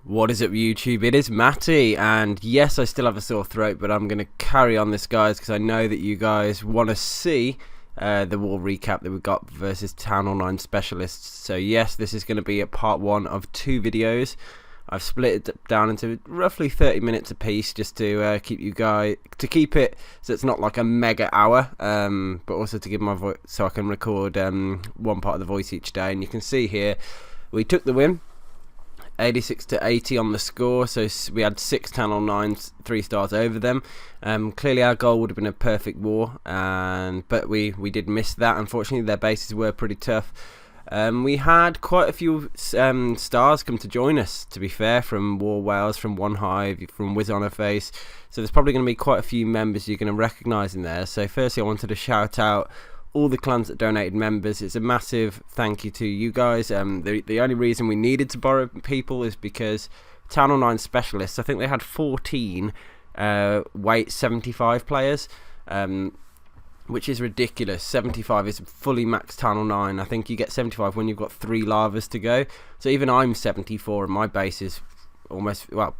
What is up, YouTube? It is Matty, and yes, I still have a sore throat, but I'm going to carry on this, guys, because I know that you guys want to see the war recap that we got versus Town Hall 9 Specialists. So yes, this is going to be a part one of 2 videos. I've split it down into roughly 30 minutes a piece, just to keep it so it's not like a mega hour, but also to give my voice so I can record one part of the voice each day. And you can see here we took the win. 86 to 80 on the score, so we had 6 Town Hall 9s, 3 stars over them. Clearly our goal would have been a perfect war, but we did miss that. Unfortunately, their bases were pretty tough. We had quite a few stars come to join us, to be fair, from War Whales, from Onehive, from Whiz on a Face. So there's probably going to be quite a few members you're going to recognise in there. So firstly, I wanted to shout out all the clans that donated members. It's a massive thank you to you guys. The only reason we needed to borrow people is because Town Hall 9 Specialists, I think they had 14 weight 75 players, which is ridiculous. 75 is fully maxed Town Hall 9. I think you get 75 when you've got 3 lavas to go. So even I'm 74 and my base is almost, well,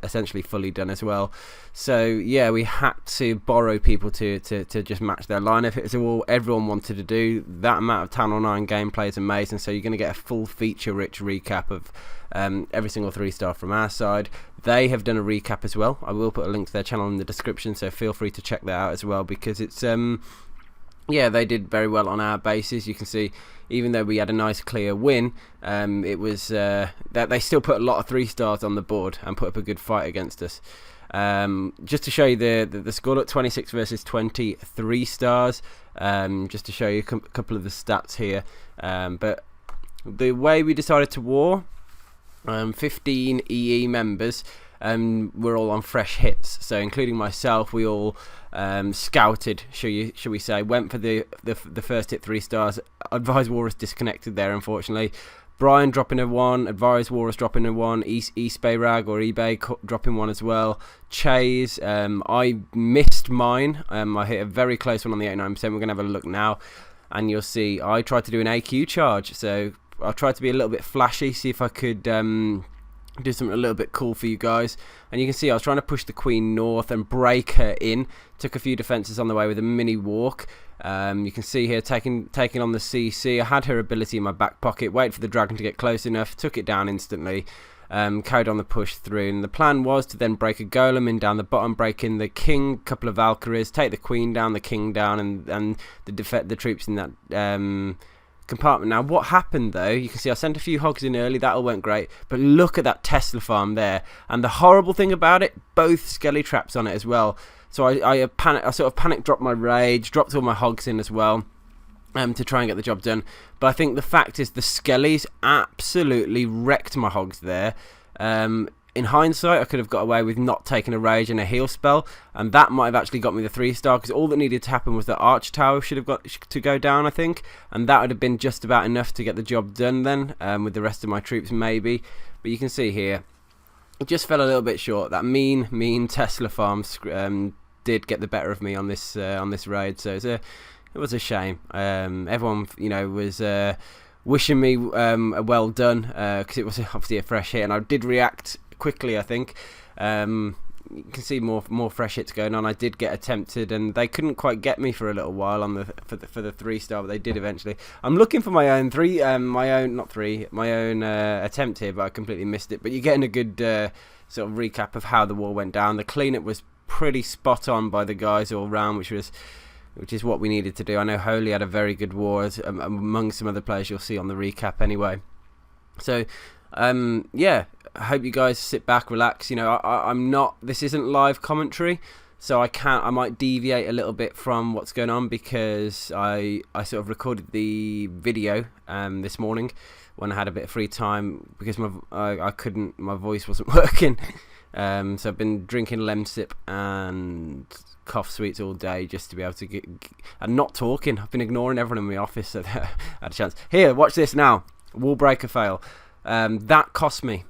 essentially fully done as well. So yeah, we had to borrow people to just match their lineup. It was all everyone wanted to do. That amount of Town Hall 9 gameplay is amazing. So you're going to get a full feature-rich recap of every single 3-star from our side. They have done a recap as well. I will put a link to their channel in the description, so feel free to check that out as well, because it's yeah, they did very well on our bases. You can see, even though we had a nice clear win, it was that they still put a lot of 3 stars on the board and put up a good fight against us. Just to show you the score, look, 26 versus 20, 3 stars. Just to show you a couple of the stats here. But the way we decided to war, 15 EE members, we're all on fresh hits, so including myself, we all scouted, shall we say, went for the first hit 3 stars. Advised Walrus disconnected there, unfortunately. Brian dropping a 1, Advised Walrus dropping a 1, eBay Rag or eBay dropping 1 as well. Chase, I missed mine. I hit a very close one on the 89%. We're going to have a look now, and you'll see I tried to do an AQ charge, so I tried to be a little bit flashy, see if I could do something a little bit cool for you guys. And you can see I was trying to push the queen north and break her in. Took a few defenses on the way with a mini walk. You can see here taking on the CC. I had her ability in my back pocket, wait for the dragon to get close enough, took it down instantly, carried on the push through. And the plan was to then break a golem in down the bottom, break in the king, couple of Valkyries, take the queen down, the king down, and the troops in that compartment. Now what happened though, you can see I sent a few hogs in early, that all went great, but look at that Tesla farm there, and the horrible thing about it, both skelly traps on it as well. So I sort of panic dropped my rage, dropped all my hogs in as well, to try and get the job done. But I think the fact is the skellies absolutely wrecked my hogs there. In hindsight, I could have got away with not taking a rage and a heal spell, and that might have actually got me the 3-star, because all that needed to happen was that Arch Tower should have got to go down, I think, and that would have been just about enough to get the job done then, with the rest of my troops maybe. But you can see here, it just fell a little bit short. That mean Tesla farm did get the better of me on this raid, so it was a shame. Everyone, you know, was wishing me a well done, because it was obviously a fresh hit, and I did react quickly, I think. You can see more fresh hits going on. I did get attempted, and they couldn't quite get me for a little while on for the 3-star, but they did eventually. I'm looking for my own attempt here, but I completely missed it. But you're getting a good sort of recap of how the war went down. The cleanup was pretty spot on by the guys all round, which is what we needed to do. I know Holy had a very good war among some other players you'll see on the recap anyway. So yeah, I hope you guys sit back, relax. You know, I'm not, this isn't live commentary, so I might deviate a little bit from what's going on, because I sort of recorded the video this morning when I had a bit of free time, because my voice wasn't working. So I've been drinking Lemsip and cough sweets all day just to be able to get, and not talking. I've been ignoring everyone in my office, so I had a chance. Here, watch this now. Wall breaker fail. That cost me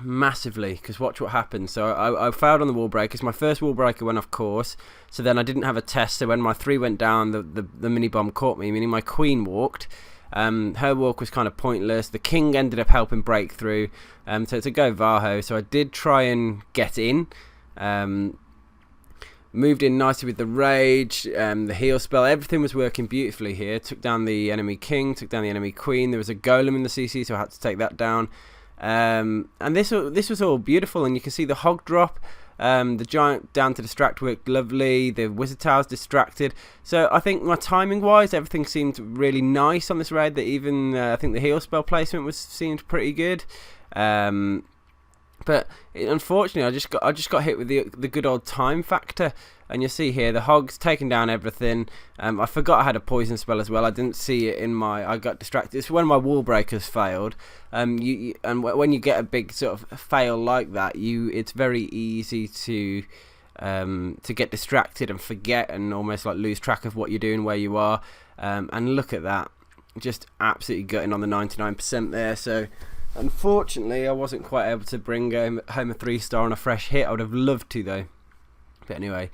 massively, because watch what happened. So I failed on the wall breakers. My first wall breaker went off course, so then I didn't have a test. So when my 3 went down, the mini bomb caught me, meaning my queen walked, Her walk was kind of pointless. The king ended up helping break through. So it's a GoVaHo. So I did try and get in. Moved in nicely with the rage, the heal spell, everything was working beautifully here. Took down the enemy king, took down the enemy queen. There was a golem in the CC, so I had to take that down. And this was all beautiful, and you can see the hog drop. The giant down to distract worked lovely. The wizard tower's distracted. So I think my timing wise, everything seemed really nice on this raid. That even I think the heal spell placement seemed pretty good. But unfortunately, I just got hit with the good old time factor, and you see here the hogs taking down everything. I forgot I had a poison spell as well. I didn't see it in my. I got distracted. It's when my wall breakers failed. And when you get a big sort of fail like that, it's very easy to get distracted and forget and almost like lose track of what you're doing, where you are. And look at that, just absolutely gutting on the 99% there. So. Unfortunately, I wasn't quite able to bring home a 3-star on a fresh hit. I would have loved to though. But anyway,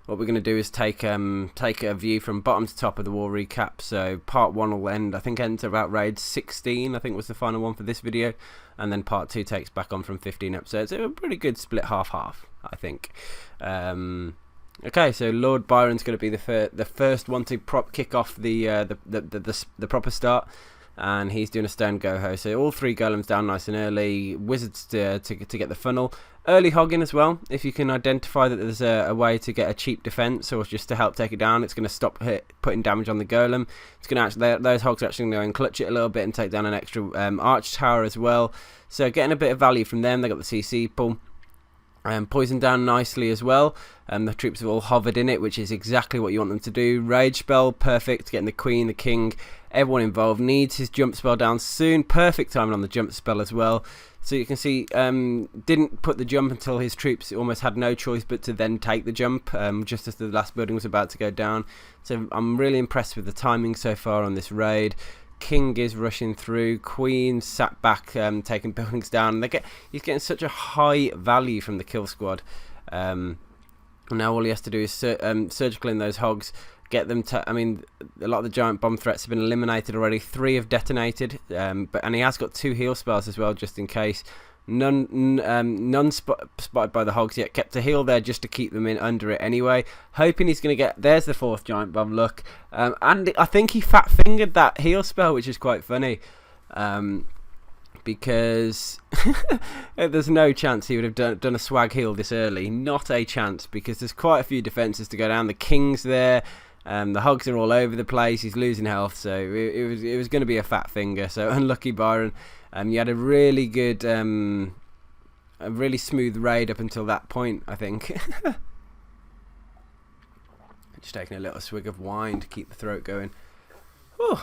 what we're going to do is take a view from bottom to top of the war recap. So part 1 will end at about raid 16. I think was the final one for this video, and then part 2 takes back on from 15 episodes. So a pretty good split, half, I think. Okay, so Lord Byron's going to be the first one to kick off the proper start. And he's doing a stone goho. So all 3 golems down nice and early. Wizards to get the funnel. Early hogging as well. If you can identify that there's a way to get a cheap defense or just to help take it down, it's going to stop putting damage on the golem. It's going to actually, those hogs are actually going to clutch it a little bit and take down an extra arch tower as well. So getting a bit of value from them. They got the CC pull. Poison down nicely as well. The troops have all hovered in it, which is exactly what you want them to do. Rage spell, perfect. Getting the queen, the king, everyone involved needs his jump spell down soon. Perfect timing on the jump spell as well. So you can see, didn't put the jump until his troops almost had no choice but to then take the jump, just as the last building was about to go down. So I'm really impressed with the timing so far on this raid. King is rushing through. Queen sat back, taking buildings down. He's getting such a high value from the kill squad. Now all he has to do is surgical in those hogs, get them to. I mean, a lot of the giant bomb threats have been eliminated already. 3 have detonated, and he has got 2 heal spells as well, just in case. None spotted by the hogs yet. Kept a heal there just to keep them in under it anyway. Hoping he's going to get. There's the 4th giant bomb. Look, and I think he fat fingered that heal spell, which is quite funny, because there's no chance he would have done a swag heal this early. Not a chance, because there's quite a few defenses to go down. The king's there. The hogs are all over the place. He's losing health, so it was going to be a fat finger. So unlucky, Byron. You had a really good, a really smooth raid up until that point, I think. Just taking a little swig of wine to keep the throat going. Whew.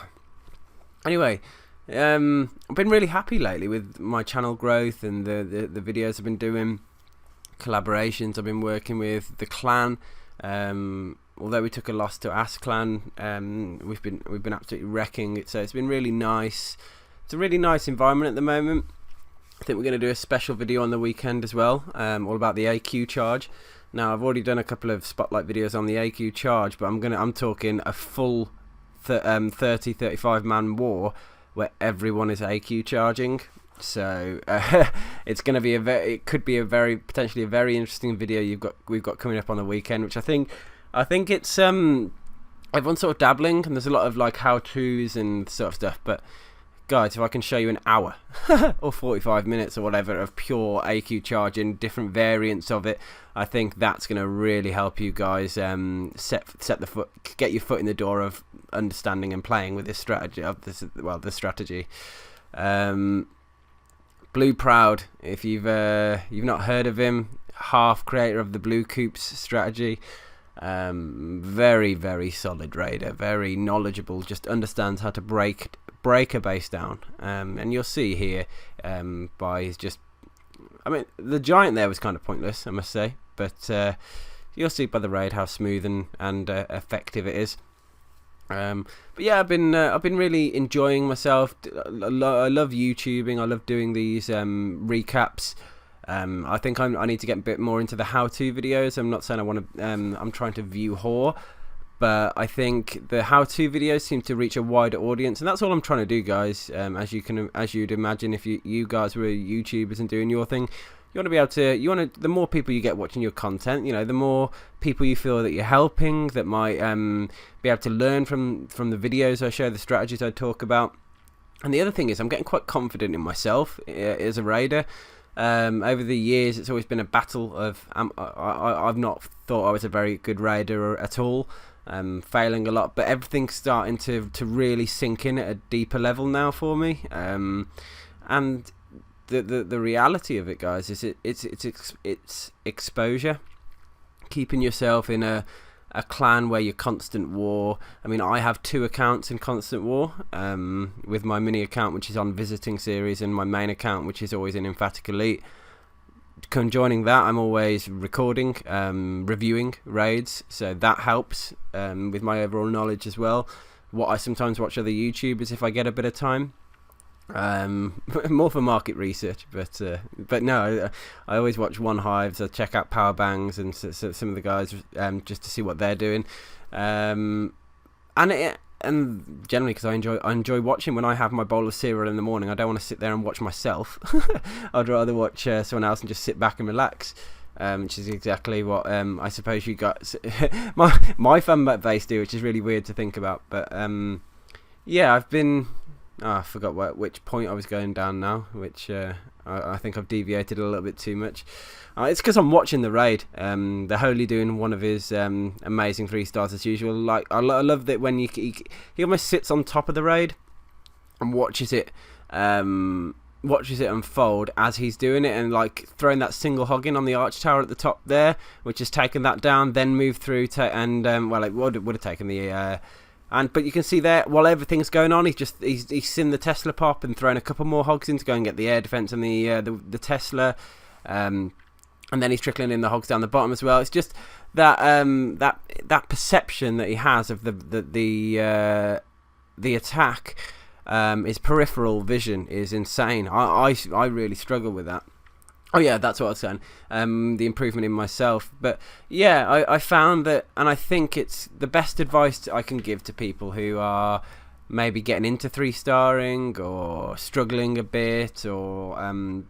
Anyway, I've been really happy lately with my channel growth and the videos I've been doing, collaborations I've been working with, the clan. Although we took a loss to Ass Clan, we've been absolutely wrecking it. So it's been really nice. It's a really nice environment at the moment. I think we're going to do a special video on the weekend as well, all about the AQ charge. Now I've already done a couple of spotlight videos on the AQ charge, but I'm talking a full 30-35 man war where everyone is AQ charging. So it's going to be it could be potentially a very interesting video we've got coming up on the weekend, which I think it's everyone's sort of dabbling, and there's a lot of like how-tos and sort of stuff, but guys, if I can show you an hour or 45 minutes or whatever of pure AQ charging, different variants of it, I think that's going to really help you guys get your foot in the door of understanding and playing with this strategy the strategy. Blue Proud, if you've not heard of him, half creator of the Blue Coops strategy. Very, very solid raider, very knowledgeable, just understands how to break a base down, and you'll see here by his the giant there was kind of pointless, I must say, but you'll see by the raid how smooth and effective it is. But yeah, I've been really enjoying myself. I love YouTubing. I love doing these recaps. I think I need to get a bit more into the how-to videos. I'm not saying I want to. I'm trying to view whore, but I think the how-to videos seem to reach a wider audience, and that's all I'm trying to do, guys. As you'd imagine, if you guys were YouTubers and doing your thing, you want to be able to, the more people you get watching your content, the more people you feel that you're helping, that might be able to learn from the videos I show, the strategies I talk about. And the other thing is, I'm getting quite confident in myself as a raider. Over the years, it's always been a battle of I've not thought I was a very good raider at all, failing a lot, but everything's starting to really sink in at a deeper level now for me. And the reality of it, guys, is it's exposure, keeping yourself in a clan where you're constant war. I mean, I have 2 accounts in constant war, with my mini account, which is on visiting series, and my main account, which is always in Emphatic Elite. Conjoining that, I'm always recording, reviewing raids, so that helps with my overall knowledge as well. What I sometimes watch other YouTubers if I get a bit of time, more for market research, but no, I always watch Onehives. I check out power bangs and some of the guys, just to see what they're doing, and generally because I enjoy watching. When I have my bowl of cereal in the morning, I don't want to sit there and watch myself. I'd rather watch someone else and just sit back and relax, which is exactly what I suppose you got my fan base do, which is really weird to think about. But yeah, I've been. I forgot which point I was going down now, which I think I've deviated a little bit too much. It's because I'm watching the raid. The Holy doing one of his amazing 3 stars as usual. Like I love that when he almost sits on top of the raid and watches it unfold as he's doing it, and like throwing that single hog in on the arch tower at the top there, which has taken that down, then moved through and well, it would have taken the. But you can see there, while everything's going on, he's seen the Tesla pop and thrown a couple more hogs in to go and get the air defense and the Tesla, and then he's trickling in the hogs down the bottom as well. It's just that that perception that he has of the attack, his peripheral vision is insane. I really struggle with that. Oh yeah, that's what I was saying. The improvement in myself. But yeah, I found that, and I think it's the best advice I can give to people who are maybe getting into 3-starring or struggling a bit, or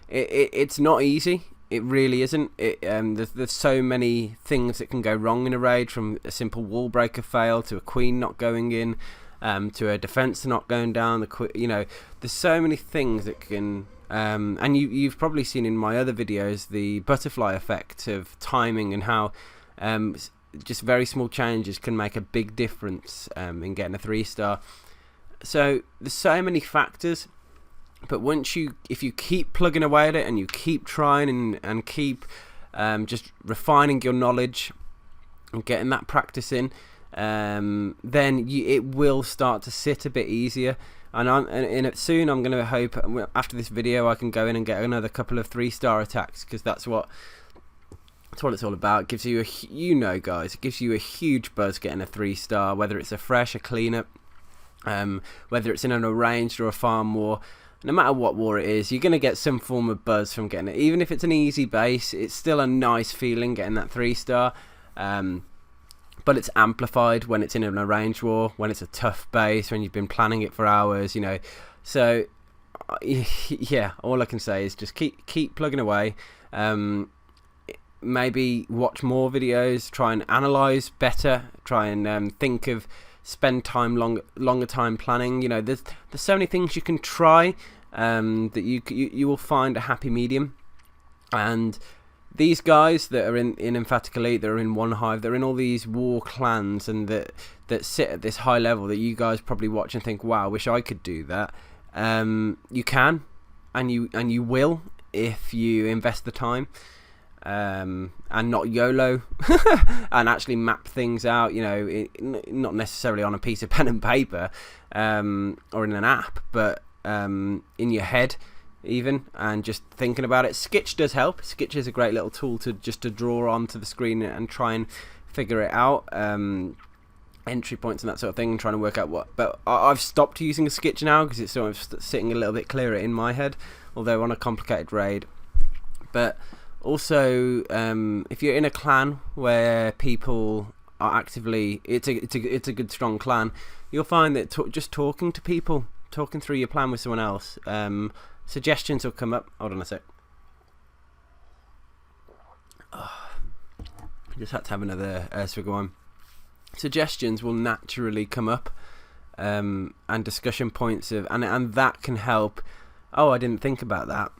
it's not easy. It really isn't. There's so many things that can go wrong in a raid, from a simple wall breaker fail to a queen not going in, to a defense not going down. There's so many things that can. And you've probably seen in my other videos the butterfly effect of timing, and how just very small changes can make a big difference in getting a 3-star. So there's so many factors, but if you keep plugging away at it and you keep trying and keep just refining your knowledge and getting that practice in, then it will start to sit a bit easier. And soon I'm going to hope, after this video, I can go in and get another couple of 3-star attacks, because that's what it's all about. It gives you guys, it gives you a huge buzz getting a 3-star, whether it's a fresh, a cleanup, whether it's in an arranged or a farm war. No matter what war it is, you're going to get some form of buzz from getting it. Even if it's an easy base, it's still a nice feeling getting that 3-star. But it's amplified when it's in an arranged war, when it's a tough base, when you've been planning it for hours, So, yeah, all I can say is just keep plugging away. Maybe watch more videos, try and analyse better, try and spend longer time planning. There's so many things you can try, that you will find a happy medium. And these guys that are in Emphatic Elite, that are in Onehive, they're in all these war clans, and that sit at this high level that you guys probably watch and think, wow, I wish I could do that. You can, and you will, if you invest the time, and not YOLO, and actually map things out, not necessarily on a piece of pen and paper, or in an app, but in your head even, and just thinking about it. Sketch does help. Sketch is a great little tool to draw onto the screen and try and figure it out, entry points and that sort of thing, and trying to work out what. But I've stopped using a sketch now because it's sort of sitting a little bit clearer in my head, although on a complicated raid. But also, if you're in a clan where people are actively, it's a good strong clan, you'll find that just talking to people, talking through your plan with someone else, suggestions will come up. Hold on a sec. Just had to have another swig of wine. Suggestions will naturally come up, and discussion points of, and that can help. Oh, I didn't think about that,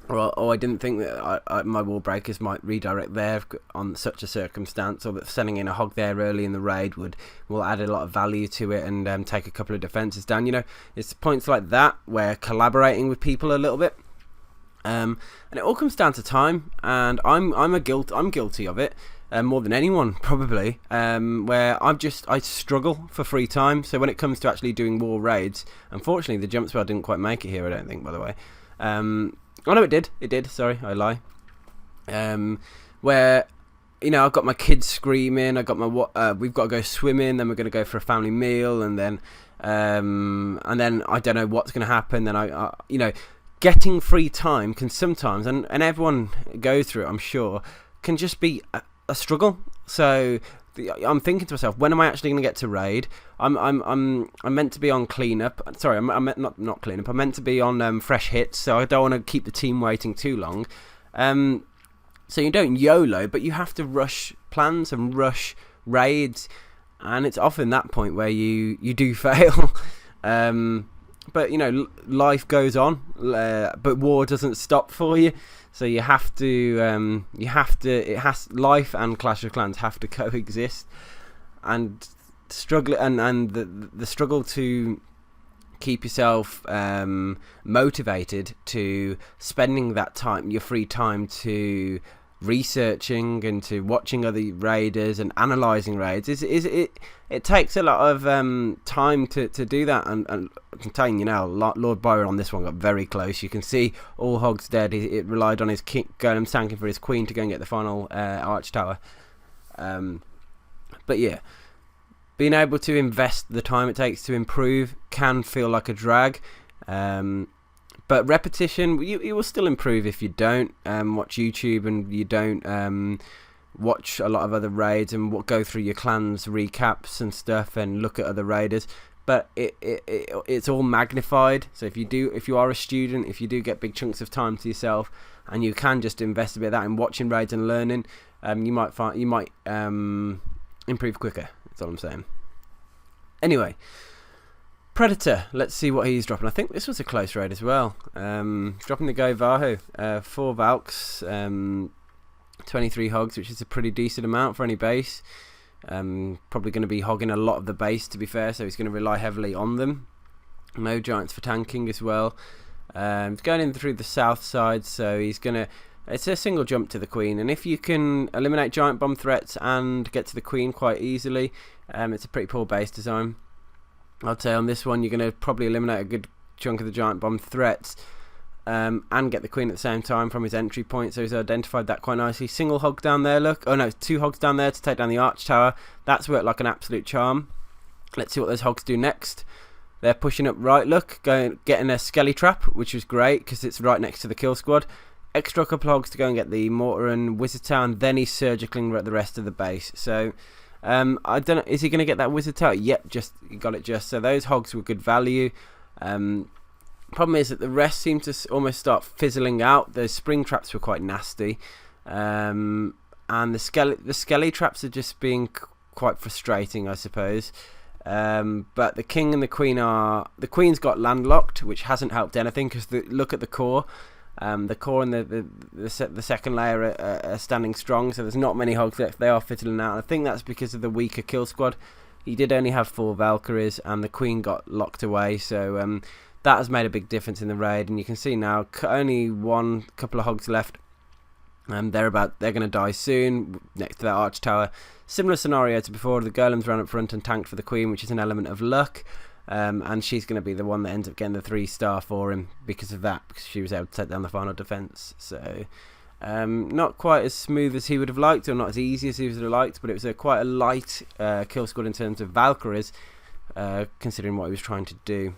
or I didn't think that my wall breakers might redirect there on such a circumstance, or that sending in a hog there early in the raid will add a lot of value to it and take a couple of defenses down. You know, it's points like that where collaborating with people a little bit. And it all comes down to time, and I'm guilty of it, more than anyone probably, where I struggle for free time. So when it comes to actually doing war raids, unfortunately the jump spell didn't quite make it here, I don't think, by the way. Oh no, it did, sorry, I lie. Where, you know, I've got my kids screaming, I've got my we've got to go swimming, then we're going to go for a family meal, and then I don't know what's going to happen. Then I you know, getting free time can sometimes, and everyone goes through it, I'm sure, can just be a struggle. So I'm thinking to myself, when am I actually going to get to raid? I'm meant to be on cleanup. Sorry, I'm not cleanup. I'm meant to be on fresh hits, so I don't want to keep the team waiting too long. So you don't YOLO, but you have to rush plans and rush raids, and it's often that point where you do fail. But you know, life goes on, but war doesn't stop for you. So you have to, life and Clash of Clans have to coexist, and struggle, and the struggle to keep yourself motivated to spending that time, your free time, to researching and to watching other raiders and analysing raids it takes a lot of time to do that, and I'm telling you now, Lord Byron on this one got very close. You can see all hogs dead. It relied on his king golem tanking for his queen to go and get the final arch tower. But yeah, being able to invest the time it takes to improve can feel like a drag, but repetition, you will still improve if you don't watch YouTube and you don't watch a lot of other raids and go through your clan's recaps and stuff and look at other raiders. But it's all magnified. So if you are a student, if you do get big chunks of time to yourself, and you can just invest a bit of that in watching raids and learning, you might improve quicker. That's all I'm saying. Anyway, Predator, let's see what he's dropping. I think this was a close raid as well. Dropping the GoVaHo, 4 Valks, 23 hogs, which is a pretty decent amount for any base. Probably going to be hogging a lot of the base, to be fair, so he's going to rely heavily on them. No giants for tanking as well. Going in through the south side, so he's going to... It's a single jump to the queen, and if you can eliminate giant bomb threats and get to the queen quite easily, it's a pretty poor base design. I'd say on this one you're going to probably eliminate a good chunk of the giant bomb threats, and get the queen at the same time from his entry point. So he's identified that quite nicely. Single hog down there, look. Oh no, 2 hogs down there to take down the arch tower. That's worked like an absolute charm. Let's see what those hogs do next. They're pushing up right, look, getting a skelly trap, which is great because it's right next to the kill squad. Extra couple hogs to go and get the mortar and wizard tower, and then he's surgicling the rest of the base. So I don't know, is he going to get that wizard tower? Yep, he got it just. So those hogs were good value. Problem is that the rest seem to almost start fizzling out. The spring traps were quite nasty, and the skelly traps are just being quite frustrating, I suppose. But the king and the queen the queen's got landlocked, which hasn't helped anything because look at the core. The core and the second layer are standing strong, so there's not many hogs left. They are fizzling out. I think that's because of the weaker kill squad. He did only have 4 Valkyries, and the queen got locked away, so that has made a big difference in the raid. And you can see now only couple of hogs left. They're going to die soon next to that arch tower. Similar scenario to before. The golems ran up front and tanked for the queen, which is an element of luck. And she's going to be the one that ends up getting the 3-star for him because of that, because she was able to take down the final defense. So not quite as smooth as he would have liked, or not as easy as he would have liked, but it was quite a light kill squad in terms of Valkyries, considering what he was trying to do.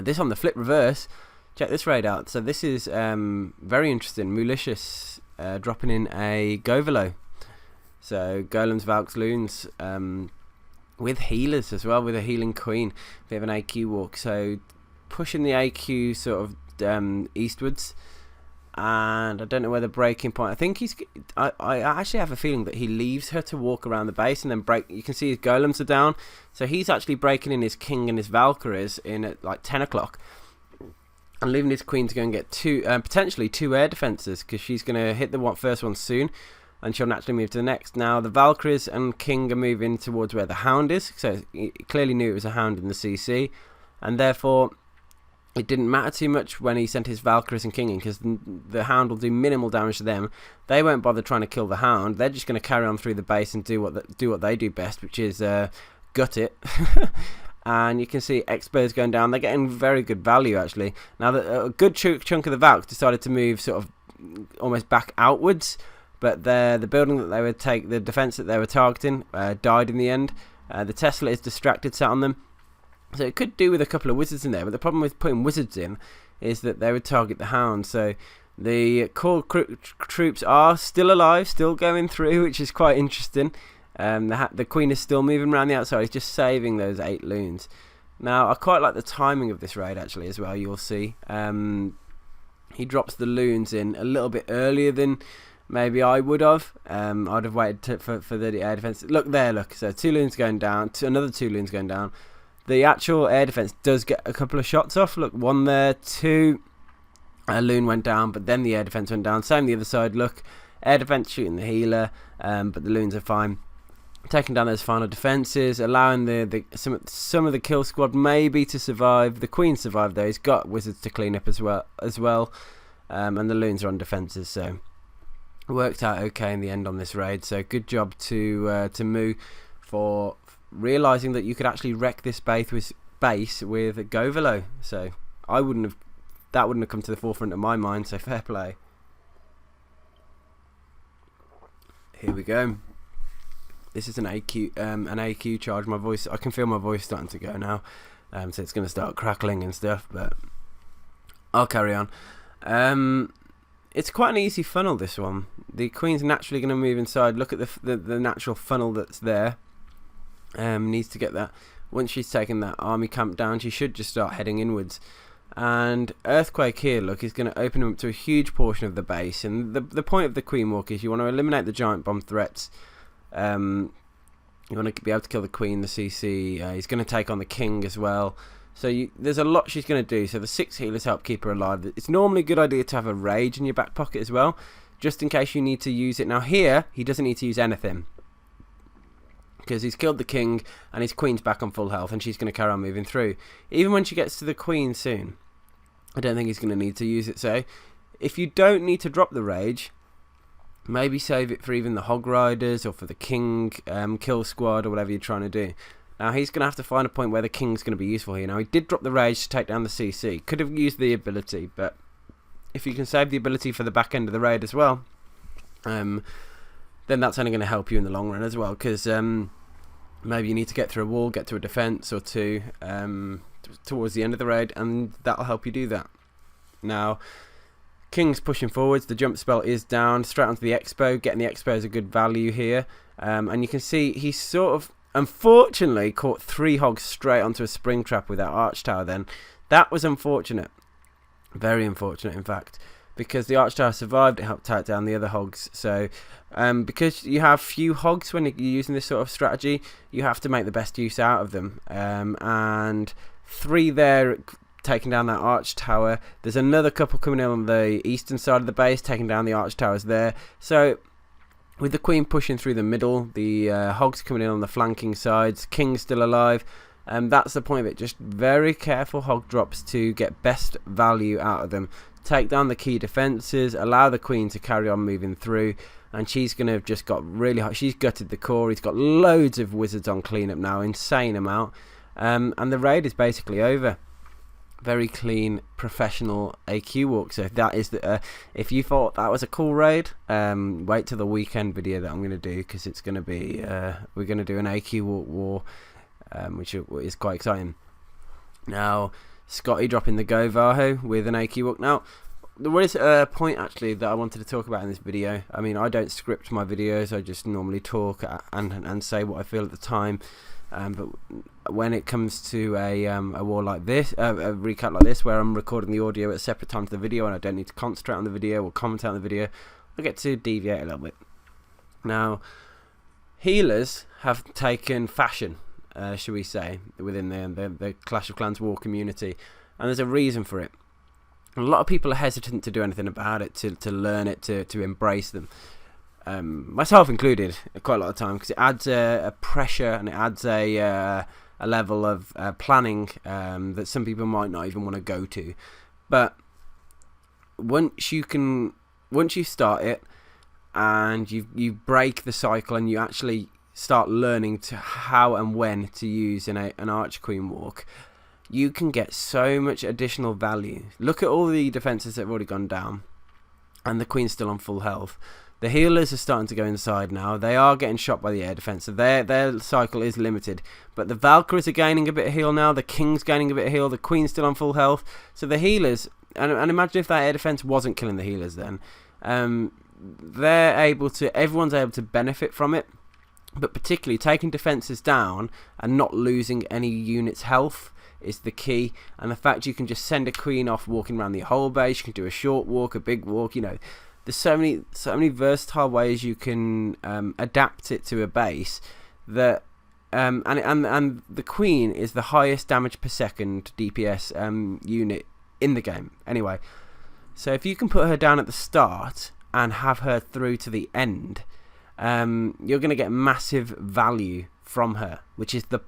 This on the flip reverse, check this raid out. So this is very interesting. Malicious dropping in a GoVaHo. So golems, valks, loons, with healers as well, with a healing queen. Bit of an AQ walk, so pushing the AQ sort of eastwards. And I don't know where the breaking point. I think I actually have a feeling that he leaves her to walk around the base and then break. You can see his golems are down, so he's actually breaking in his king and his Valkyries in at like 10 o'clock, and leaving his queen to go and get potentially two air defenses, because she's going to hit the first one soon, and she'll naturally move to the next. Now the Valkyries and king are moving towards where the hound is, so he clearly knew it was a hound in the CC, and therefore it didn't matter too much when he sent his Valkyries and king in, because the hound will do minimal damage to them. They won't bother trying to kill the hound. They're just going to carry on through the base and do what they do best, which is gut it. And you can see Expo's going down. They're getting very good value, actually. Now, a good chunk of the Valks decided to move sort of almost back outwards, but the building that they would take, the defense that they were targeting, died in the end. The Tesla is distracted, sat on them. So it could do with a couple of wizards in there, but the problem with putting wizards in is that they would target the hound. So the core troops are still alive, still going through, which is quite interesting. The queen is still moving around the outside. He's just saving those 8 loons. Now, I quite like the timing of this raid, actually, as well. You'll see. He drops the loons in a little bit earlier than maybe I would have. I'd have waited for the air defense. Look there, look. So 2 loons going down, another 2 loons going down. The actual air defense does get a couple of shots off. Look, 1 there, 2. A loon went down, but then the air defense went down. Same the other side. Look, air defense shooting the healer, but the loons are fine. Taking down those final defenses, allowing some of the kill squad maybe to survive. The queen survived though. He's got wizards to clean up as well, and the loons are on defenses, so it worked out okay in the end on this raid. So good job to Moo for realizing that you could actually wreck this base with GoVaHo. So that wouldn't have come to the forefront of my mind. So fair play. Here we go. This is an AQ charge. My voice, I can feel my voice starting to go now, so it's going to start crackling and stuff. But I'll carry on. It's quite an easy funnel, this one. The queen's naturally going to move inside. Look at the natural funnel that's there. Needs to get that. Once she's taken that army camp down, she should just start heading inwards. And Earthquake here, look, is going to open up to a huge portion of the base. And the point of the Queen Walk is you want to eliminate the giant bomb threats. You want to be able to kill the queen, the CC. He's going to take on the king as well. So there's a lot she's going to do. So the 6 healers help keep her alive. It's normally a good idea to have a rage in your back pocket as well, just in case you need to use it. Now here, he doesn't need to use anything, because he's killed the king and his queen's back on full health, and she's going to carry on moving through. Even when she gets to the queen soon, I don't think he's going to need to use it. So if you don't need to drop the rage, maybe save it for even the hog riders or for the king kill squad or whatever you're trying to do. Now he's going to have to find a point where the king's going to be useful here. Now he did drop the rage to take down the CC. Could have used the ability, but if you can save the ability for the back end of the raid as well, then that's only going to help you in the long run as well, because maybe you need to get through a wall, get to a defense or two towards the end of the raid, and that'll help you do that. Now King's pushing forwards. The jump spell is down straight onto the Expo. Getting the Expo is a good value here, and you can see he's sort of unfortunately caught 3 hogs straight onto a spring trap with that arch tower. Then that was unfortunate, very unfortunate in fact, because the arch tower survived. It helped take down the other hogs. So because you have few hogs when you're using this sort of strategy, you have to make the best use out of them, and 3 there taking down that arch tower. There's another couple coming in on the eastern side of the base, taking down the arch towers there. So with the queen pushing through the middle, the hogs coming in on the flanking sides, king's still alive. That's the point of it. Just very careful hog drops to get best value out of them. Take down the key defenses, allow the queen to carry on moving through, and she's going to have just got really hot. She's gutted the core. He's got loads of wizards on cleanup now, insane amount, and the raid is basically over. Very clean, professional AQ walk. So if that is if you thought that was a cool raid, wait till the weekend video that I'm going to do, because it's going to be we're going to do an AQ walk war, which is quite exciting. Now Scotty dropping the GoVaHo with an AQ walk. Now there is a point actually that I wanted to talk about in this video. I mean, I don't script my videos, I just normally talk and say what I feel at the time. But when it comes to a war like this, a recap like this, where I'm recording the audio at a separate time to the video and I don't need to concentrate on the video or commentate on the video, I get to deviate a little bit. Now, healers have taken fashion, should we say, within the Clash of Clans war community, and there's a reason for it. A lot of people are hesitant to do anything about it, to learn it, to embrace them. Myself included, quite a lot of time, because it adds a pressure and it adds a level of planning that some people might not even want to go to. But once you start it and you break the cycle and you actually start learning to how and when to use an Archqueen walk, you can get so much additional value. Look at all the defenses that have already gone down, and the Queen's still on full health. The healers are starting to go inside now. They are getting shot by the air defense, so their cycle is limited. But the Valkyries are gaining a bit of heal now. The King's gaining a bit of heal. The Queen's still on full health. So the healers, and imagine if that air defense wasn't killing the healers then. Everyone's able to benefit from it. But particularly taking defenses down and not losing any units' health is the key. And the fact you can just send a Queen off walking around the whole base, you can do a short walk, a big walk, you know. There's so many versatile ways you can adapt it to a base that and the Queen is the highest damage per second DPS unit in the game anyway. So if you can put her down at the start and have her through to the end, you're going to get massive value from her, which is the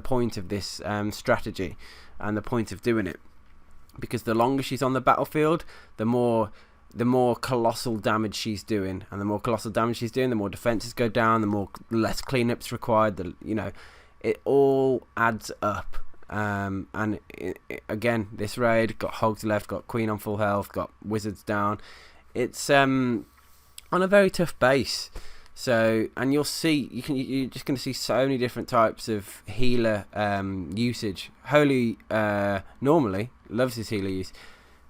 point of this strategy and the point of doing it, because the longer she's on the battlefield, the more colossal damage she's doing, and the more colossal damage she's doing, the more defenses go down, the less cleanups required. It all adds up. Again, this raid got Hogs left, got Queen on full health, got Wizards down. It's on a very tough base. So, and you'll see, you're just going to see so many different types of healer usage. Holy normally loves his healer use.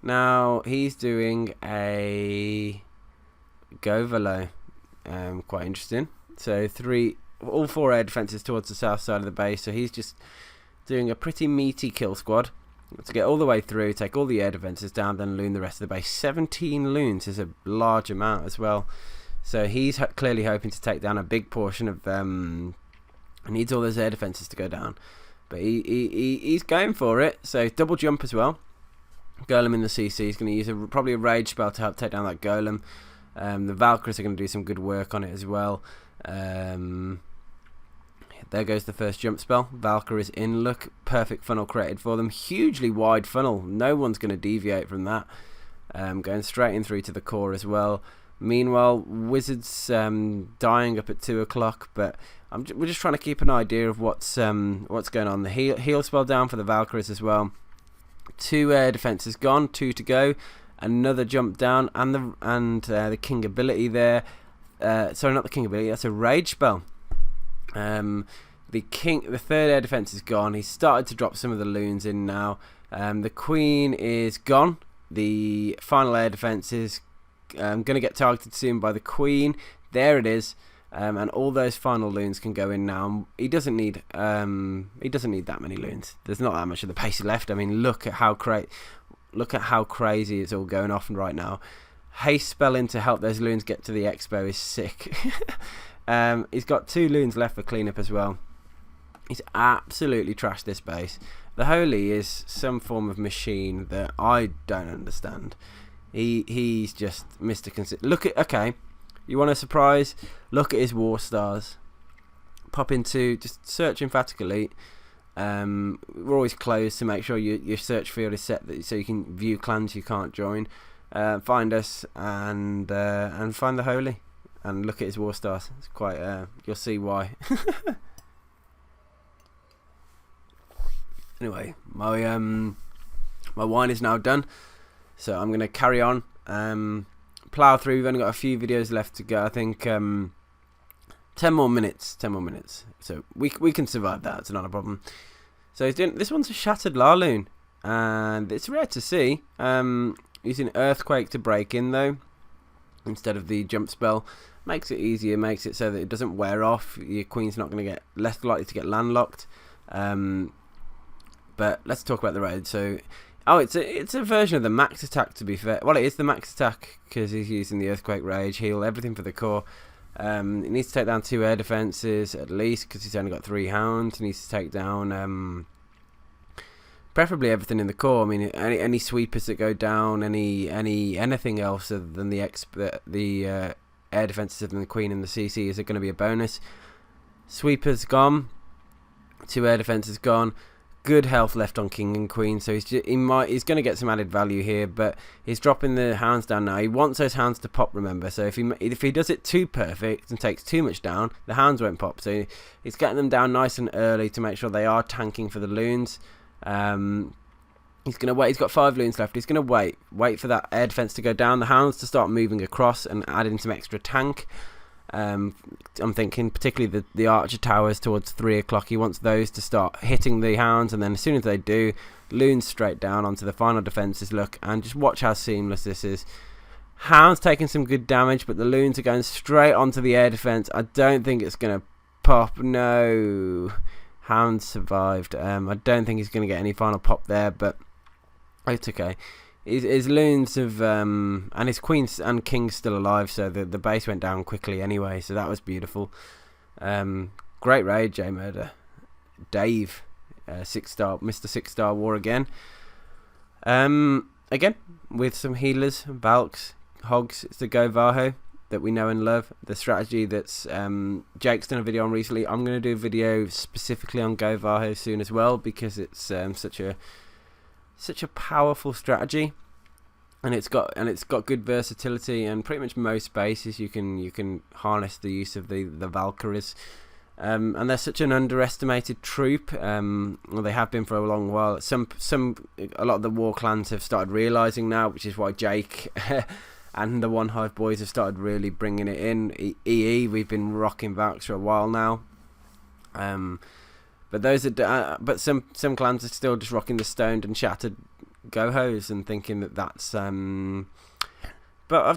Now he's doing a GoVaHo, quite interesting. So all four air defenses towards the south side of the base. So he's just doing a pretty meaty kill squad to get all the way through, take all the air defenses down, then loon the rest of the base. 17 loons is a large amount as well. So he's clearly hoping to take down a big portion of them. He needs all those air defenses to go down, but he's going for it. So double jump as well. Golem in the CC. He's going to use probably a rage spell to help take down that golem. The Valkyries are going to do some good work on it as well. There goes the first jump spell. Valkyries in. Look, perfect funnel created for them. Hugely wide funnel. No one's going to deviate from that. Going straight in through to the core as well. Meanwhile, Wizards dying up at 2 o'clock, but we're just trying to keep an idea of what's going on. The heal spell down for the Valkyries as well. 2 air defenses gone, 2 to go. Another jump down, and the King ability there. Sorry, not the King ability. That's a rage spell. The third air defense is gone. He's started to drop some of the loons in now. The Queen is gone. The final air defense is going to get targeted soon by the Queen. There it is. And all those final loons can go in now. He doesn't need that many loons. There's not that much of the base left. I mean, look at how crazy it's all going off right now. Haste spell in to help those loons get to the expo is sick. He's got 2 loons left for cleanup as well. He's absolutely trashed this base. The Holy is some form of machine that I don't understand. He's just Mr. Okay, you want a surprise? Look at his war stars. Pop into, just search Emphatic Elite. We're always closed to make sure your search field is set so you can view clans you can't join. Find us and find the Holy and look at his war stars. It's quite you'll see why. Anyway, my wine is now done. So I'm going to carry on, plough through. We've only got a few videos left to go. I think 10 more minutes. So we can survive that. It's not a problem. So he's doing, this one's a Shattered LaLoon, and it's rare to see. Using Earthquake to break in though, instead of the jump spell, makes it easier, makes it so that it doesn't wear off. Your queen's not going to get less likely to get landlocked. But let's talk about the raid. So, it's a version of the max attack, to be fair. Well, it is the max attack because he's using the Earthquake Rage, heal, everything for the core. He needs to take down 2 air defenses at least because he's only got 3 hounds. He needs to take down preferably everything in the core. I mean, any sweepers that go down, anything else other than the air defenses of the queen and the CC is going to be a bonus. Sweepers gone, 2 air defenses gone. Good health left on king and queen, so he's going to get some added value here, but he's dropping the hounds down now. He wants those hounds to pop, remember, so if he does it too perfect and takes too much down, the hounds won't pop. So he's getting them down nice and early to make sure they are tanking for the loons. He's going to wait. He's got 5 loons left. He's going to wait for that air defense to go down, the hounds to start moving across and adding some extra tank. I'm thinking particularly the archer towers towards 3 o'clock. He wants those to start hitting the hounds, and then as soon as they do, loons straight down onto the final defenses. Look, and just watch how seamless this is. Hounds taking some good damage, but the loons are going straight onto the air defense. I don't think it's going to pop. No, hounds survived. I don't think he's going to get any final pop there, but it's okay. His loons have and his queens and king's still alive, so the base went down quickly anyway, so that was beautiful. Great raid, J Murder. Dave, 6-star, Mr. 6-star war again. Again with some healers, Valks, Hogs. It's the GoVaHo that we know and love. The strategy that's Jake's done a video on recently. I'm going to do a video specifically on GoVaHo soon as well, because it's such a powerful strategy, and it's got good versatility, and pretty much most bases you can harness the use of the Valkyries, and they're such an underestimated troop. Well, they have been for a long while. A lot of the war clans have started realizing now, which is why Jake and the Onehive boys have started really bringing it in. We've been rocking Valks for a while now. But those are, but some clans are still just rocking the stoned and shattered gohos and thinking that's. But I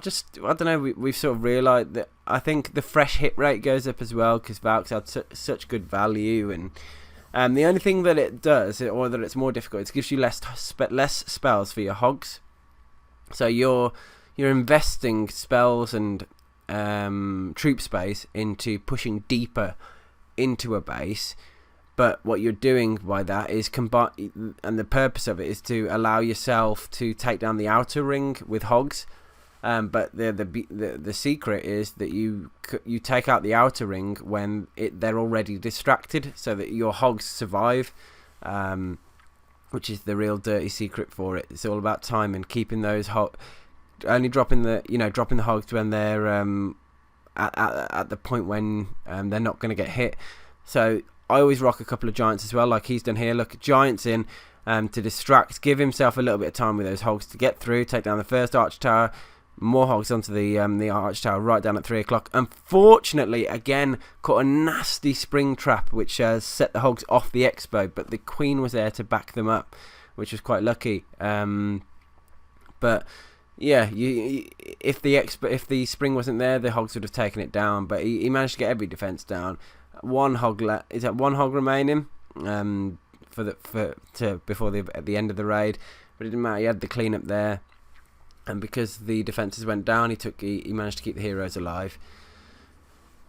don't know. We've sort of realised that I think the fresh hit rate goes up as well because Valks had such good value, and the only thing that it does, or that it's more difficult, it gives you less spells for your hogs. So you're investing spells and troop space into pushing deeper into a base. But what you're doing by that is combine, and the purpose of it is to allow yourself to take down the outer ring with hogs. But the secret is that you take out the outer ring when they're already distracted, so that your hogs survive. Which is the real dirty secret for it. It's all about time and keeping those only dropping the hogs when they're at the point when they're not going to get hit. So I always rock a couple of giants as well, like he's done here. Look, giants in to distract, give himself a little bit of time with those hogs to get through, take down the first arch tower, more hogs onto the arch tower right down at 3 o'clock. Unfortunately, again, caught a nasty spring trap which set the hogs off the expo, but the queen was there to back them up, which was quite lucky. But yeah, if the spring wasn't there, the hogs would have taken it down. But he managed to get every defense down. One hog is that one hog remaining before the end of the raid, but it didn't matter. He had the cleanup there, and because the defenses went down, he managed to keep the heroes alive.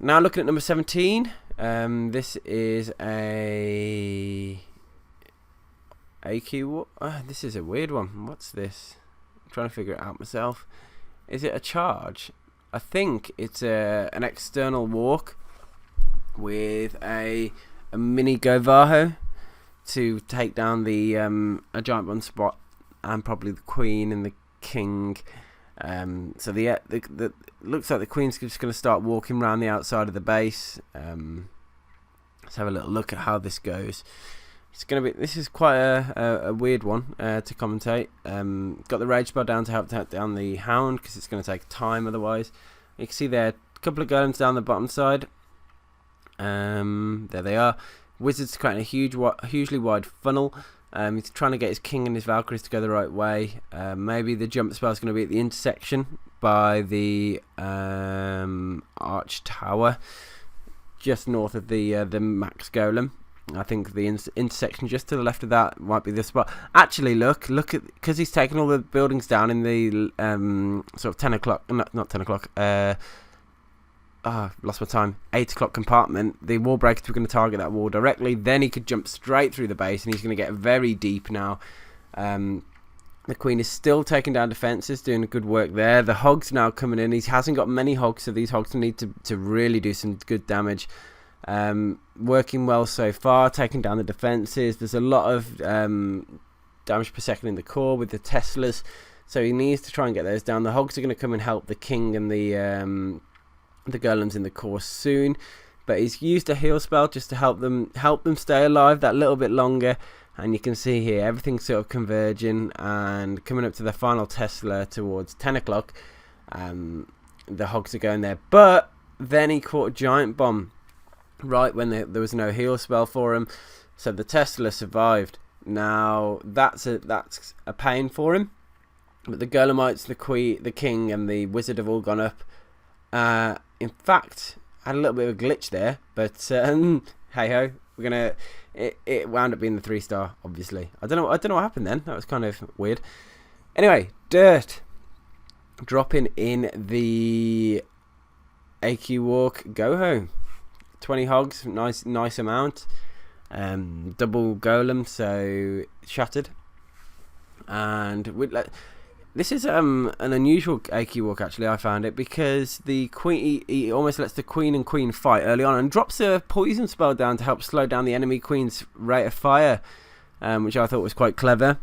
Now looking at number 17, this is a AQ. This is a weird one. What's this? I'm trying to figure it out myself. Is it a charge? I think it's an external walk with a mini GoVaHo to take down the a giant one spot and probably the queen and the king. So the looks like the queen's just going to start walking around the outside of the base. Let's have a little look at how this goes. This is quite a weird one to commentate. Got the rage spell down to help take down the hound because it's going to take time otherwise. You can see there a couple of golems down the bottom side. There they are. Wizards creating a hugely wide funnel. He's trying to get his king and his Valkyries to go the right way. Maybe the jump spell is going to be at the intersection by the arch tower, just north of the max golem. I think the intersection just to the left of that might be the spot. Actually, look at, because he's taken all the buildings down in the sort of 10 o'clock, not 10 o'clock. Lost my time. 8 o'clock compartment. The wall breakers were going to target that wall directly. Then he could jump straight through the base, and he's going to get very deep now. The queen is still taking down defenses, doing good work there. The hogs now coming in. He hasn't got many hogs, so these hogs need to really do some good damage. Working well so far, taking down the defenses. There's a lot of damage per second in the core with the Teslas, so he needs to try and get those down. The hogs are going to come and help the king and the golems in the core soon, but he's used a heal spell just to help them stay alive that little bit longer. And you can see here everything's sort of converging and coming up to the final Tesla towards 10 o'clock. The hogs are going there, but then he caught a giant bomb right when there was no heal spell for him, so the Tesla survived. Now that's a pain for him, but the golemites, the king and the wizard have all gone up. In fact, had a little bit of a glitch there, but hey ho, we're gonna. It wound up being the 3-star, obviously. I don't know what happened then. That was kind of weird. Anyway, dirt dropping in the AQ walk GoVaHo. 20 hogs, nice amount. Double golem, so shattered. And this is an unusual AQ walk, actually. I found it because the queen, he almost lets the queen and queen fight early on and drops a poison spell down to help slow down the enemy queen's rate of fire, which I thought was quite clever.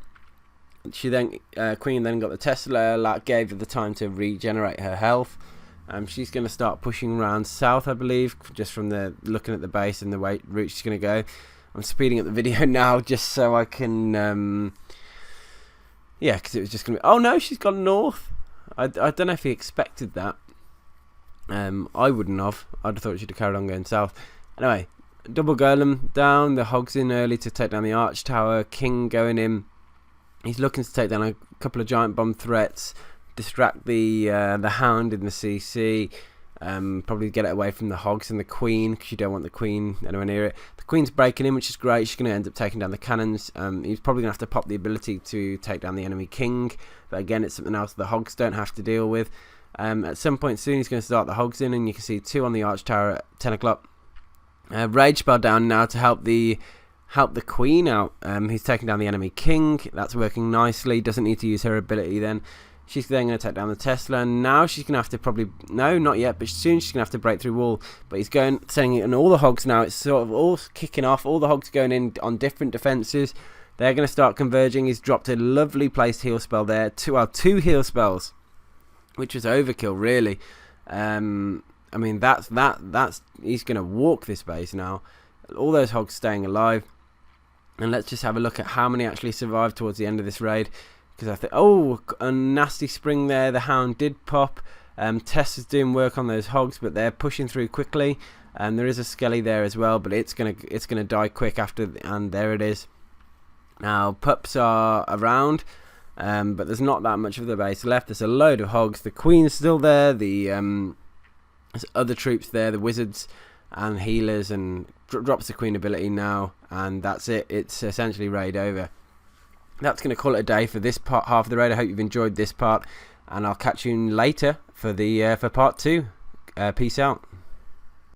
She then queen then got the Tesla. That gave her the time to regenerate her health. She's going to start pushing around south, I believe, just from the looking at the base and the route she's going to go. I'm speeding up the video now just so I can. Yeah, because it was just going to be... Oh, no, she's gone north. I don't know if he expected that. I wouldn't have. I'd have thought she'd have carried on going south. Anyway, double golem down. The hogs in early to take down the arch tower. King going in. He's looking to take down a couple of giant bomb threats. Distract the hound in the CC. Probably get it away from the hogs and the queen, because you don't want the queen anywhere near it. The queen's breaking in, which is great. She's going to end up taking down the cannons. He's probably going to have to pop the ability to take down the enemy king, but again, it's something else the hogs don't have to deal with. At some point soon, he's going to start the hogs in, and you can see 2 on the arch tower at 10 o'clock. Rage spell down now to help the queen out. He's taking down the enemy king. That's working nicely. Doesn't need to use her ability then. She's then going to take down the Tesla. Now she's going to have to probably... No, not yet, but soon she's going to have to break through wall. But he's going, sending it, and all the hogs now, it's sort of all kicking off. All the hogs going in on different defences. They're going to start converging. He's dropped a lovely placed heal spell there. Two heal spells, which was overkill, really. I mean, that's he's going to walk this base now. All those hogs staying alive. And let's just have a look at how many actually survived towards the end of this raid. Because I think, oh, a nasty spring there. The hound did pop. Tess is doing work on those hogs, but they're pushing through quickly. There is a skelly there as well, but it's gonna die quick after. And there it is. Now pups are around, but there's not that much of the base left. There's a load of hogs. The queen's still there. There's other troops there. The wizards and healers, and drops the queen ability now, and that's it. It's essentially raid over. That's going to call it a day for this half of the raid. I hope you've enjoyed this part, and I'll catch you later for the for part 2. Peace out.